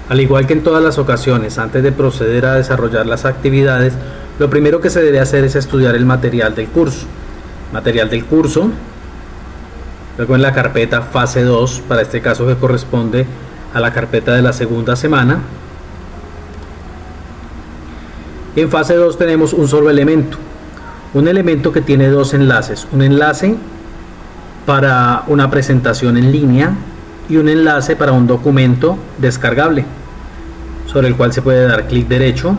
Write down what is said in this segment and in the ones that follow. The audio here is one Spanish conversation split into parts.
Al igual que en todas las ocasiones, antes de proceder a desarrollar las actividades, lo primero que se debe hacer es estudiar el material del curso. Luego en la carpeta fase 2, para este caso que corresponde a la carpeta de la segunda semana. En fase 2 tenemos un solo elemento, un elemento que tiene dos enlaces, un enlace para una presentación en línea y un enlace para un documento descargable, sobre el cual se puede dar clic derecho,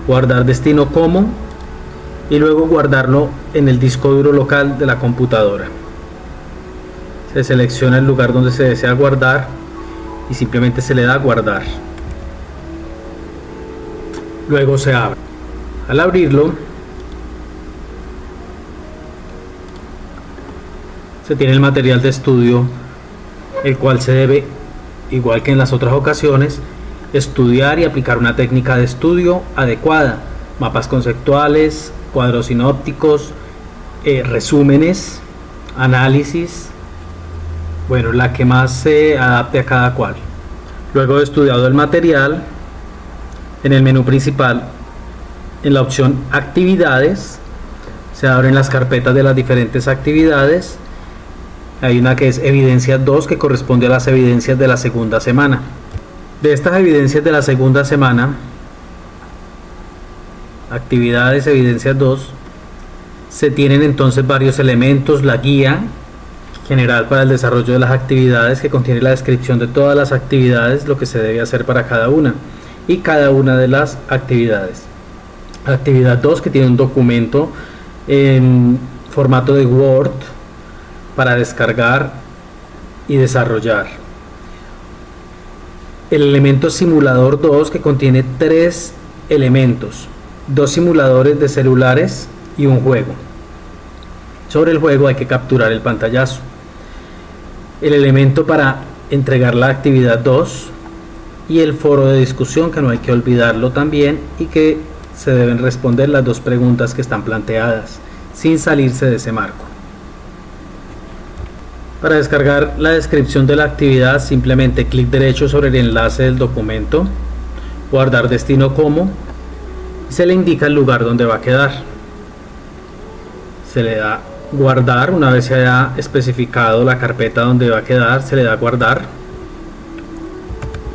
guardar destino como y luego guardarlo en el disco duro local de la computadora. Se selecciona el lugar donde se desea guardar y simplemente se le da guardar. Luego se abre. Al abrirlo, se tiene el material de estudio, el cual se debe, igual que en las otras ocasiones, estudiar y aplicar una técnica de estudio adecuada: mapas conceptuales, cuadros sinópticos, resúmenes, análisis, bueno, la que más se adapte a cada cual. Luego de estudiado el material, en el menú principal, en la opción actividades, se abren las carpetas de las diferentes actividades. Hay una que es evidencias 2, que corresponde a las evidencias de la segunda semana. De estas evidencias de la segunda semana, actividades, evidencias 2, se tienen entonces varios elementos: la guía general para el desarrollo de las actividades, que contiene la descripción de todas las actividades, lo que se debe hacer para cada una y cada una de las actividades. Actividad 2, que tiene un documento en formato de Word para descargar y desarrollar. El elemento simulador 2, que contiene 3 elementos, 2 simuladores de celulares y un juego. Sobre el juego hay que capturar el pantallazo. El elemento para entregar la actividad 2 y el foro de discusión, que no hay que olvidarlo también, y que se deben responder las 2 preguntas que están planteadas sin salirse de ese marco. Para descargar la descripción de la actividad, simplemente clic derecho sobre el enlace del documento, guardar destino como, y se le indica el lugar donde va a quedar. Se le da guardar. Una vez se haya especificado la carpeta donde va a quedar, se le da guardar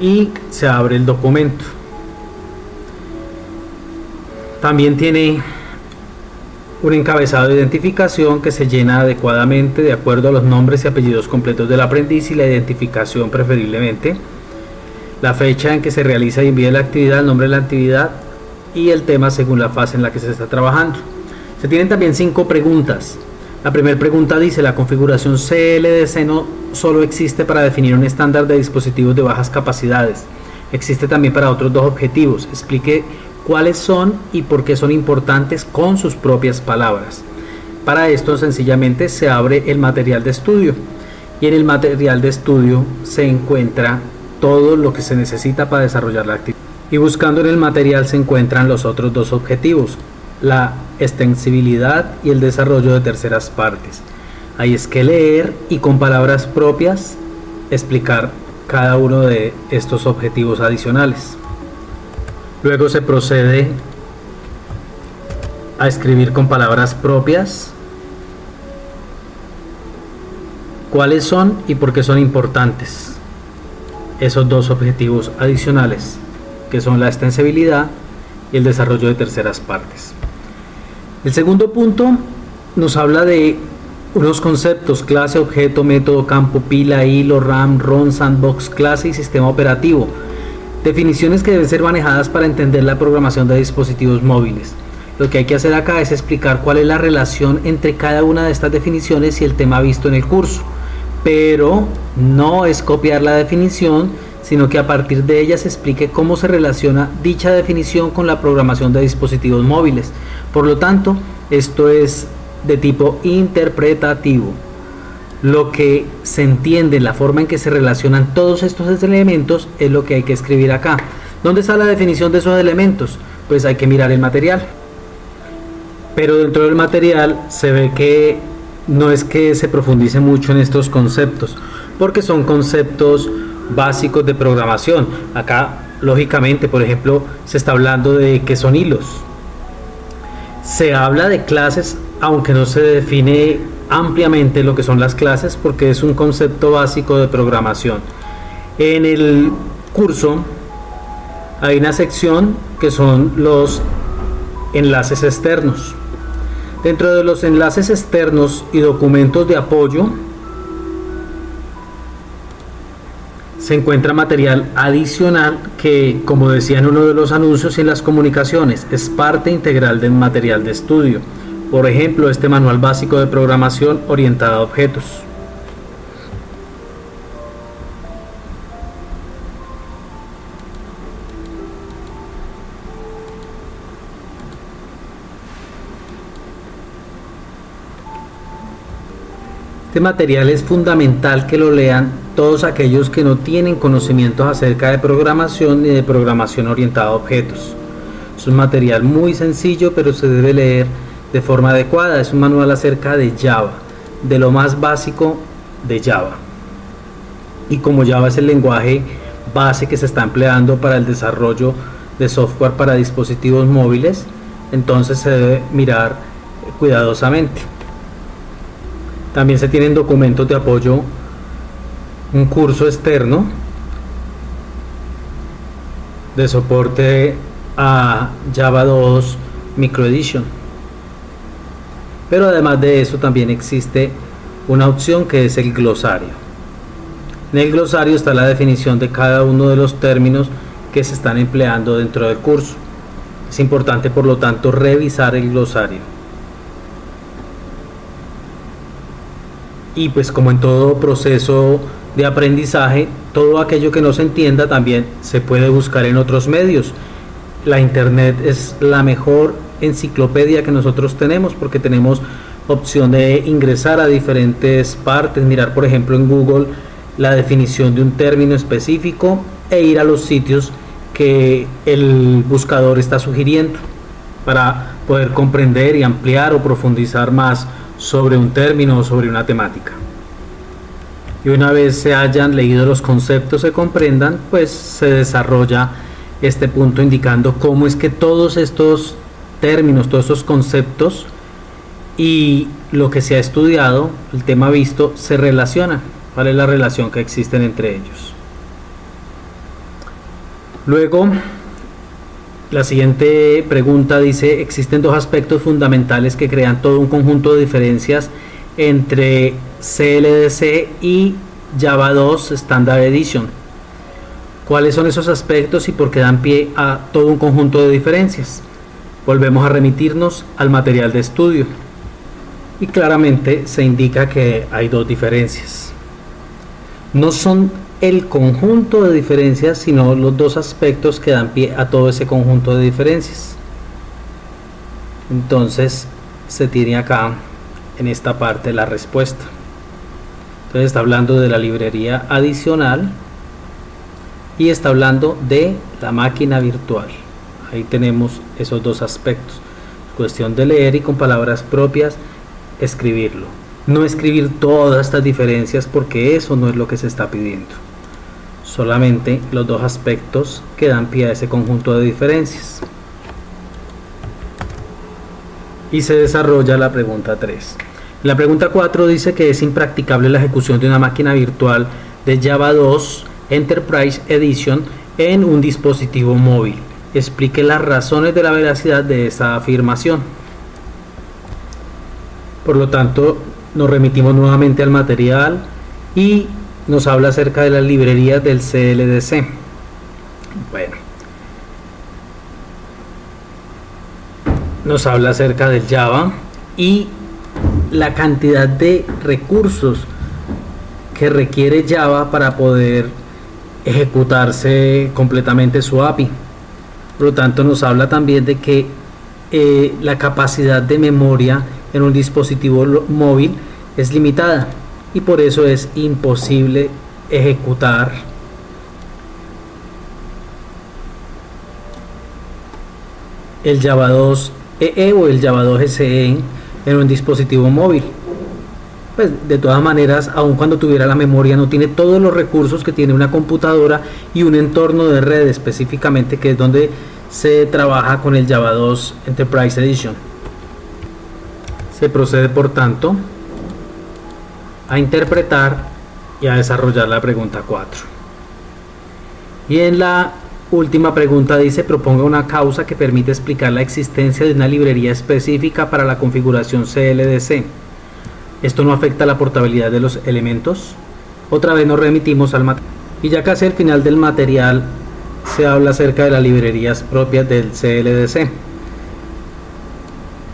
y se abre el documento. También tiene un encabezado de identificación que se llena adecuadamente de acuerdo a los nombres y apellidos completos del aprendiz y la identificación preferiblemente, la fecha en que se realiza y envía la actividad, el nombre de la actividad y el tema según la fase en la que se está trabajando. Se tienen también 5 preguntas. La primera pregunta dice: la configuración CLDC no solo existe para definir un estándar de dispositivos de bajas capacidades, existe también para otros 2 objetivos. Explique cuáles son y por qué son importantes con sus propias palabras. Para esto sencillamente se abre el material de estudio, y en el material de estudio se encuentra todo lo que se necesita para desarrollar la actividad. Y buscando en el material se encuentran los otros 2 objetivos: la extensibilidad y el desarrollo de terceras partes. Ahí es que leer y con palabras propias explicar cada uno de estos objetivos adicionales. Luego se procede a escribir con palabras propias cuáles son y por qué son importantes esos 2 objetivos adicionales, que son la extensibilidad y el desarrollo de terceras partes. El segundo punto nos habla de unos conceptos: clase, objeto, método, campo, pila, hilo, RAM, ROM, sandbox, clase y sistema operativo. Definiciones que deben ser manejadas para entender la programación de dispositivos móviles. Lo que hay que hacer acá es explicar cuál es la relación entre cada una de estas definiciones y el tema visto en el curso, pero no es copiar la definición, sino que a partir de ella se explique cómo se relaciona dicha definición con la programación de dispositivos móviles. Por lo tanto, esto es de tipo interpretativo. Lo que se entiende, la forma en que se relacionan todos estos elementos, es lo que hay que escribir acá. ¿Dónde está la definición de esos elementos? Pues hay que mirar el material. Pero dentro del material se ve que no es que se profundice mucho en estos conceptos, porque son conceptos básicos de programación. Acá, lógicamente, por ejemplo, se está hablando de qué son hilos. Se habla de clases, aunque no se define ampliamente lo que son las clases, porque es un concepto básico de programación. En el curso hay una sección que son los enlaces externos. Dentro de los enlaces externos y documentos de apoyo se encuentra material adicional que, como decía en uno de los anuncios y en las comunicaciones, es parte integral del material de estudio. Por ejemplo, este manual básico de programación orientada a objetos. Este material es fundamental que lo lean todos aquellos que no tienen conocimientos acerca de programación ni de programación orientada a objetos. Es un material muy sencillo, pero se debe leer de forma adecuada. Es un manual acerca de Java, de lo más básico de Java. Y como Java es el lenguaje base que se está empleando para el desarrollo de software para dispositivos móviles, entonces se debe mirar cuidadosamente. También se tienen documentos de apoyo, un curso externo de soporte a Java 2 Micro Edition. Pero además de eso también existe una opción que es el glosario. En el glosario está la definición de cada uno de los términos que se están empleando dentro del curso. Es importante, por lo tanto, revisar el glosario. Y pues, como en todo proceso de aprendizaje, todo aquello que no se entienda también se puede buscar en otros medios. La internet es la mejor enciclopedia que nosotros tenemos, porque tenemos opción de ingresar a diferentes partes, mirar por ejemplo en Google la definición de un término específico e ir a los sitios que el buscador está sugiriendo para poder comprender y ampliar o profundizar más sobre un término o sobre una temática. Y una vez se hayan leído los conceptos, se comprendan, pues se desarrolla este punto indicando cómo es que todos estos términos, todos estos conceptos y lo que se ha estudiado, el tema visto, se relacionan. ¿Cuál es la relación que existen entre ellos? Luego, la siguiente pregunta dice: existen dos aspectos fundamentales que crean todo un conjunto de diferencias entre CLDC y Java 2 Standard Edition. ¿Cuáles son esos aspectos y por qué dan pie a todo un conjunto de diferencias? Volvemos a remitirnos al material de estudio y claramente se indica que hay dos diferencias. No son el conjunto de diferencias, sino los dos aspectos que dan pie a todo ese conjunto de diferencias. Entonces se tiene acá en esta parte la respuesta. Entonces está hablando de la librería adicional y está hablando de la máquina virtual. Ahí tenemos esos dos aspectos. Cuestión de leer y con palabras propias escribirlo. No escribir todas estas diferencias, porque eso no es lo que se está pidiendo. Solamente los dos aspectos que dan pie a ese conjunto de diferencias. Y se desarrolla la pregunta 3. La pregunta 4 dice que es impracticable la ejecución de una máquina virtual de Java 2 Enterprise Edition en un dispositivo móvil. Explique las razones de la veracidad de esta afirmación. Por lo tanto, nos remitimos nuevamente al material y nos habla acerca de las librerías del CLDC. Bueno, nos habla acerca del Java y la cantidad de recursos que requiere Java para poder ejecutarse completamente su API. Por lo tanto, nos habla también de que la capacidad de memoria en un dispositivo móvil es limitada y por eso es imposible ejecutar el Java 2 EE o el Java 2 SE en un dispositivo móvil. pues de todas maneras, aun cuando tuviera la memoria, no tiene todos los recursos que tiene una computadora y un entorno de red específicamente, que es donde se trabaja con el Java 2 Enterprise Edition. Se procede por tanto a interpretar y a desarrollar la pregunta 4. Y en la última pregunta dice: proponga una causa que permite explicar la existencia de una librería específica para la configuración CLDC. Esto no afecta la portabilidad de los elementos. Otra vez nos remitimos al material. Y ya casi al final del material se habla acerca de las librerías propias del CLDC.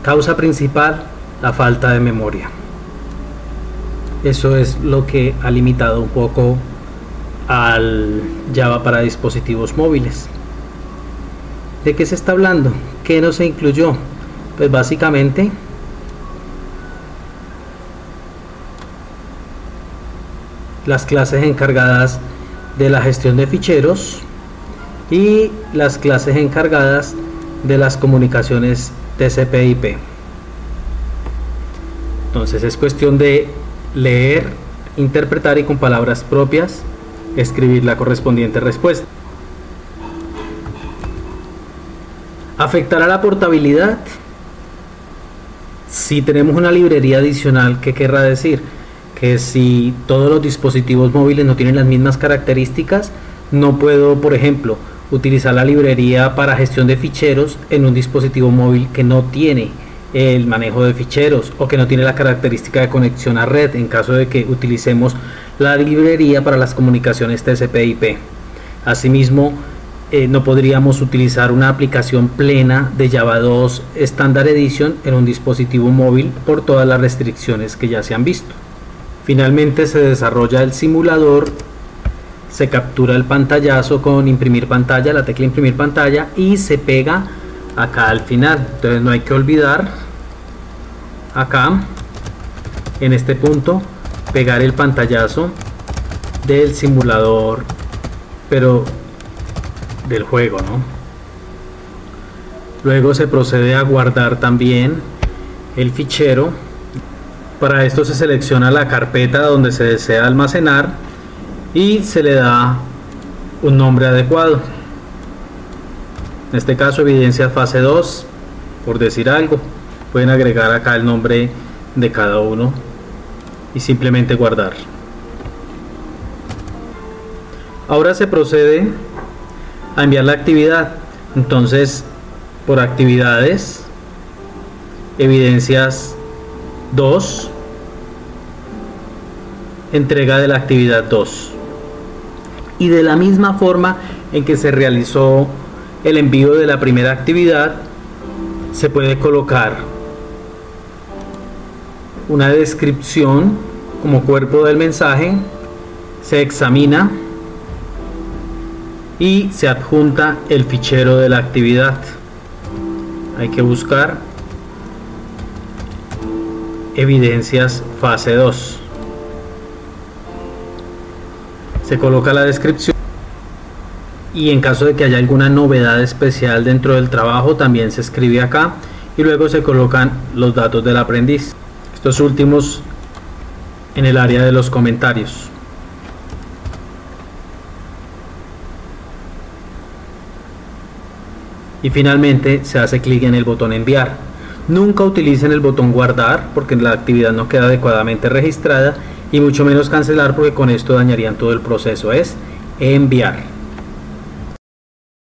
Causa principal: la falta de memoria. Eso es lo que ha limitado un poco al Java para dispositivos móviles. ¿De qué se está hablando? ¿Qué no se incluyó? Pues básicamente las clases encargadas de la gestión de ficheros y las clases encargadas de las comunicaciones TCP/IP. Entonces es cuestión de leer, interpretar y con palabras propias escribir la correspondiente respuesta. ¿Afectará la portabilidad? Si tenemos una librería adicional, ¿qué querrá decir? Que si todos los dispositivos móviles no tienen las mismas características, no puedo, por ejemplo, utilizar la librería para gestión de ficheros en un dispositivo móvil que no tiene el manejo de ficheros o que no tiene la característica de conexión a red, en caso de que utilicemos la librería para las comunicaciones TCP/IP. Asimismo, no podríamos utilizar una aplicación plena de Java 2 Standard Edition en un dispositivo móvil por todas las restricciones que ya se han visto. Finalmente se desarrolla el simulador, se captura el pantallazo con imprimir pantalla, la tecla imprimir pantalla, y se pega acá al final. Entonces no hay que olvidar acá en este punto pegar el pantallazo del simulador, pero del juego, ¿no? Luego se procede a guardar también el fichero. Para esto se selecciona la carpeta donde se desea almacenar y se le da un nombre adecuado. En este caso, evidencias fase 2, por decir algo. Pueden agregar acá el nombre de cada uno y simplemente guardar. Ahora se procede a enviar la actividad. Entonces, por actividades, evidencias 2, entrega de la actividad 2. Y de la misma forma en que se realizó el envío de la primera actividad, se puede colocar una descripción como cuerpo del mensaje, se examina y se adjunta el fichero de la actividad. Hay que buscar evidencias fase 2. Se coloca la descripción y en caso de que haya alguna novedad especial dentro del trabajo también se escribe acá, y luego se colocan los datos del aprendiz, estos últimos en el área de los comentarios. Y finalmente se hace clic en el botón enviar. Nunca utilicen el botón guardar porque la actividad no queda adecuadamente registrada, y mucho menos cancelar porque con esto dañarían todo el proceso. Es enviar.